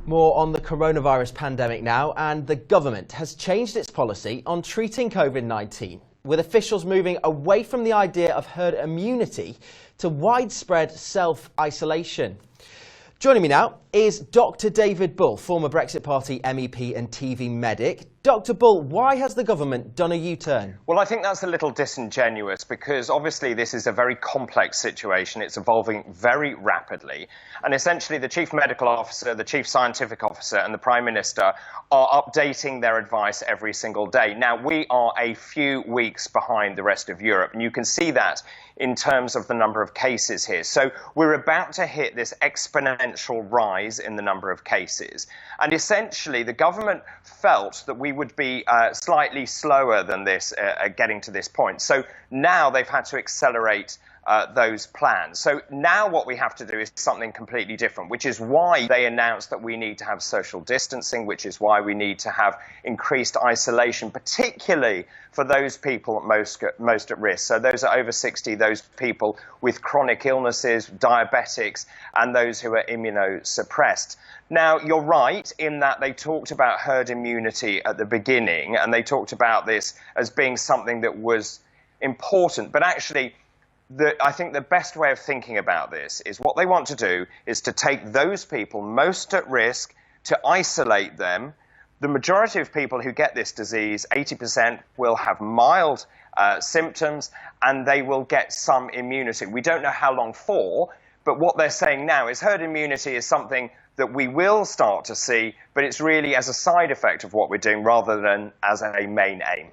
More on the coronavirus pandemic now, and the government has changed its policy on treating COVID-19, with officials moving away from the idea of herd immunity to widespread self-isolation. Joining me now is Dr. David Bull, former Brexit Party MEP and TV medic. Dr. Bull, why has the government done a U-turn? Well, I think that's a little disingenuous because obviously this is a very complex situation. It's evolving very rapidly. And essentially the Chief Medical Officer, the Chief Scientific Officer and the Prime Minister are updating their advice every single day. Now, we are a few weeks behind the rest of Europe, and you can see that in terms of the number of cases here. So we're about to hit this exponential rise in the number of cases. And essentially, the government felt that we would be slightly slower than this getting to this point. So now they've had to accelerate those plans. So now what we have to do is something completely different, which is why they announced that we need to have social distancing, which is why we need to have increased isolation, particularly for those people most at risk. So those are over 60, those people with chronic illnesses, diabetics, and those who are immunosuppressed. Now, you're right in that they talked about herd immunity at the beginning, and they talked about this as being something that was important, but actually, I think the best way of thinking about this is what they want to do is to take those people most at risk, to isolate them. The majority of people who get this disease, 80%, will have mild symptoms and they will get some immunity. We don't know how long for, but what they're saying now is herd immunity is something that we will start to see, but it's really as a side effect of what we're doing rather than as a main aim.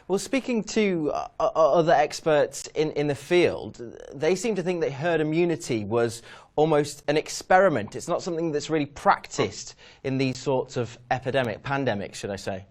Well, speaking to other experts in the field, they seem to think that herd immunity was almost an experiment. It's not something that's really practiced in these sorts of pandemics, should I say.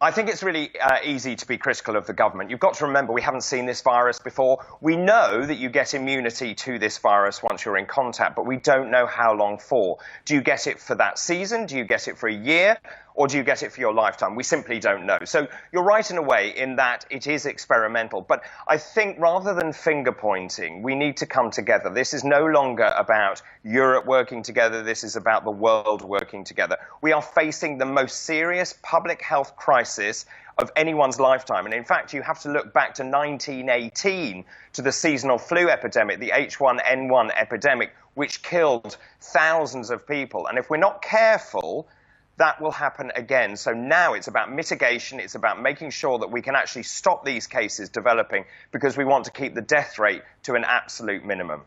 I think it's really easy to be critical of the government. You've got to remember we haven't seen this virus before. We know that you get immunity to this virus once you're in contact, but we don't know how long for. Do you get it for that season? Do you get it for a year? Or do you get it for your lifetime? We simply don't know. So you're right in a way in that it is experimental. But I think rather than finger pointing, we need to come together. This is no longer about Europe working together. This is about the world working together. We are facing the most serious public health crisis of anyone's lifetime. And in fact, you have to look back to 1918 to the seasonal flu epidemic, the H1N1 epidemic, which killed thousands of people. And if we're not careful, that will happen again. So now it's about mitigation. It's about making sure that we can actually stop these cases developing because we want to keep the death rate to an absolute minimum.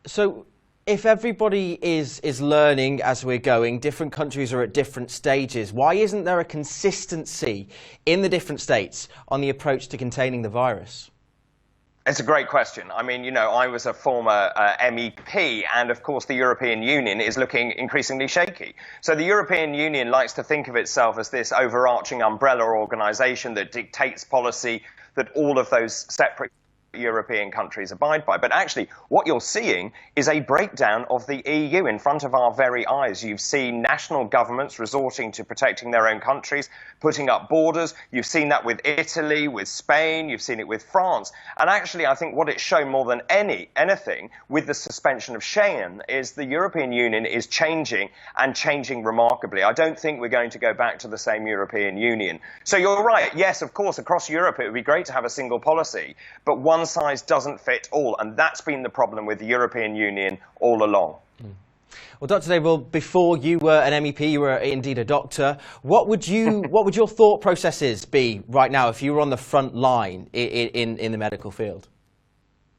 So if everybody is learning as we're going, different countries are at different stages, why isn't there a consistency in the different states on the approach to containing the virus? It's a great question. I mean, you know, I was a former MEP, and of course the European Union is looking increasingly shaky. So the European Union likes to think of itself as this overarching umbrella organisation that dictates policy that all of those separate European countries abide by. But actually, what you're seeing is a breakdown of the EU in front of our very eyes. You've seen national governments resorting to protecting their own countries, putting up borders. You've seen that with Italy, with Spain. You've seen it with France. And actually, I think what it's shown more than anything with the suspension of Schengen is the European Union is changing and changing remarkably. I don't think we're going to go back to the same European Union. So you're right. Yes, of course, across Europe, it would be great to have a single policy, but one size doesn't fit all, and that's been the problem with the European Union all along. Well, Dr. Dable, before you were an MEP, you were indeed a doctor. What would your thought processes be right now if you were on the front line in the medical field?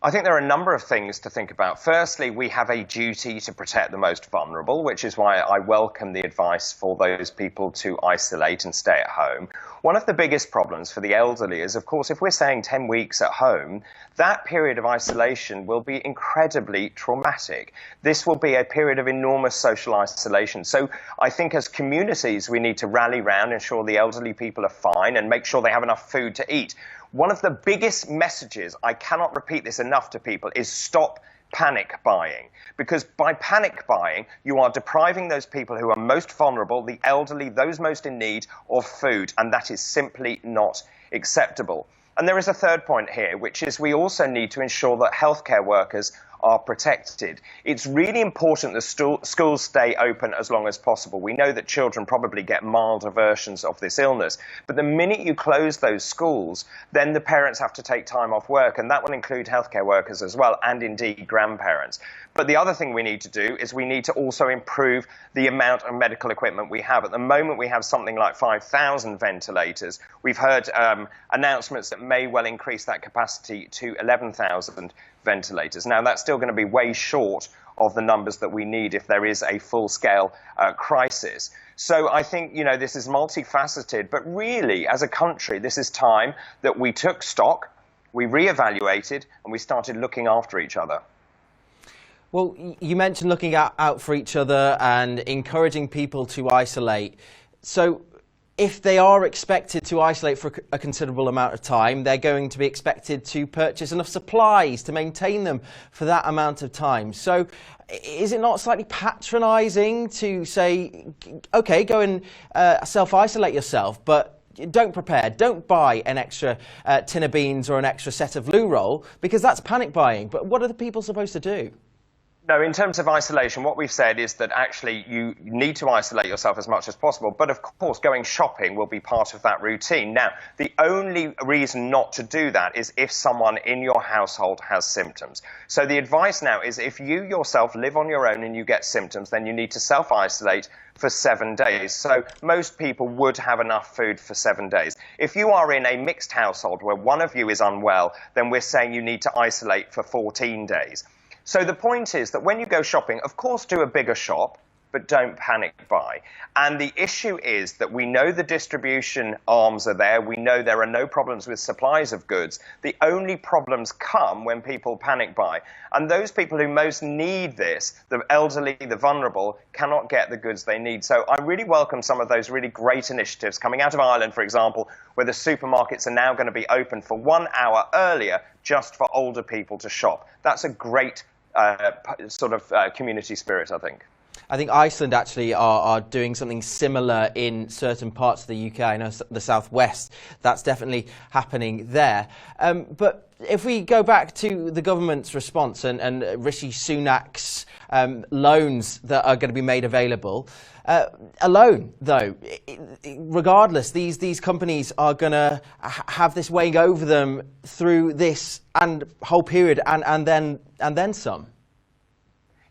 I think there are a number of things to think about. Firstly, we have a duty to protect the most vulnerable, which is why I welcome the advice for those people to isolate and stay at home. One of the biggest problems for the elderly is, of course, if we're saying 10 weeks at home, that period of isolation will be incredibly traumatic. This will be a period of enormous social isolation. So I think as communities, we need to rally round, ensure the elderly people are fine and make sure they have enough food to eat. One of the biggest messages, I cannot repeat this enough to people, is stop panic buying. Because by panic buying, you are depriving those people who are most vulnerable, the elderly, those most in need, of food. And that is simply not acceptable. And there is a third point here, which is we also need to ensure that healthcare workers are protected. It's really important that schools stay open as long as possible. We know that children probably get milder versions of this illness, but the minute you close those schools, then the parents have to take time off work, and that will include healthcare workers as well, and indeed grandparents. But the other thing we need to do is we need to also improve the amount of medical equipment we have. At the moment, we have something like 5,000 ventilators. We've heard announcements that may well increase that capacity to 11,000 ventilators. Now, that's still going to be way short of the numbers that we need if there is a full-scale crisis. So I think, this is multifaceted, but really, as a country, this is time that we took stock, we reevaluated, and we started looking after each other. Well, you mentioned looking out for each other and encouraging people to isolate. So if they are expected to isolate for a considerable amount of time, they're going to be expected to purchase enough supplies to maintain them for that amount of time. So is it not slightly patronising to say, OK, go and self-isolate yourself, but don't prepare, don't buy an extra tin of beans or an extra set of loo roll, because that's panic buying. But what are the people supposed to do? No, in terms of isolation, what we've said is that actually you need to isolate yourself as much as possible. But of course, going shopping will be part of that routine. Now, the only reason not to do that is if someone in your household has symptoms. So the advice now is if you yourself live on your own and you get symptoms, then you need to self-isolate for 7 days. So most people would have enough food for 7 days. If you are in a mixed household where one of you is unwell, then we're saying you need to isolate for 14 days. So the point is that when you go shopping, of course, do a bigger shop, but don't panic buy. And the issue is that we know the distribution arms are there. We know there are no problems with supplies of goods. The only problems come when people panic buy. And those people who most need this, the elderly, the vulnerable, cannot get the goods they need. So I really welcome some of those really great initiatives coming out of Ireland, for example, where the supermarkets are now going to be open for 1 hour earlier just for older people to shop. That's a great community spirit, I think. I think Iceland actually are doing something similar in certain parts of the UK. I know the southwest, that's definitely happening there. But if we go back to the government's response and Rishi Sunak's loans that are going to be made available, alone, though, regardless, these companies are going to have this weighing over them through this and whole period and then some.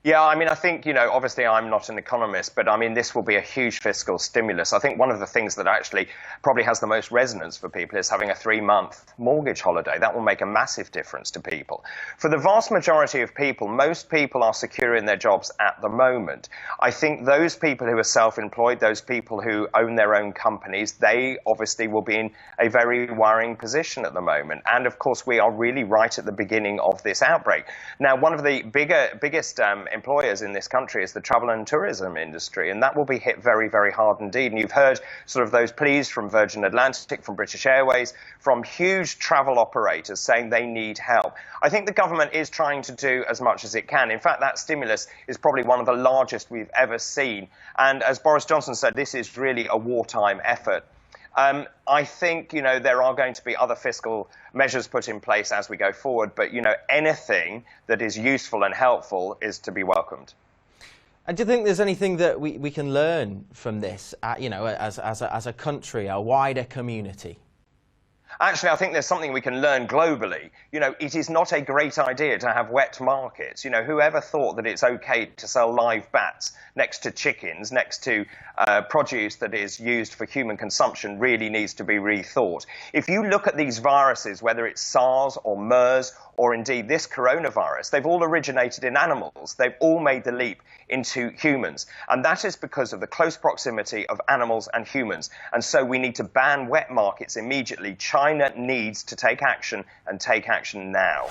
Yeah, I mean, I think, obviously I'm not an economist, but I mean, this will be a huge fiscal stimulus. I think one of the things that actually probably has the most resonance for people is having a 3-month mortgage holiday. That will make a massive difference to people. For the vast majority of people, most people are secure in their jobs at the moment. I think those people who are self-employed, those people who own their own companies, they obviously will be in a very worrying position at the moment. And of course, we are really right at the beginning of this outbreak. Now, one of the biggest employers in this country is the travel and tourism industry, and that will be hit very, very hard indeed. And you've heard sort of those pleas from Virgin Atlantic, from British Airways, from huge travel operators saying they need help. I think the government is trying to do as much as it can. In fact, that stimulus is probably one of the largest we've ever seen. And as Boris Johnson said, this is really a wartime effort. I think, there are going to be other fiscal measures put in place as we go forward, but, anything that is useful and helpful is to be welcomed. And do you think there's anything that we can learn from this, as a country, a wider community? Actually, I think there's something we can learn globally. It is not a great idea to have wet markets. Whoever thought that it's okay to sell live bats next to chickens, next to produce that is used for human consumption really needs to be rethought. If you look at these viruses, whether it's SARS or MERS or indeed this coronavirus, they've all originated in animals. They've all made the leap into humans. And that is because of the close proximity of animals and humans. And so we need to ban wet markets immediately. China needs to take action and take action now.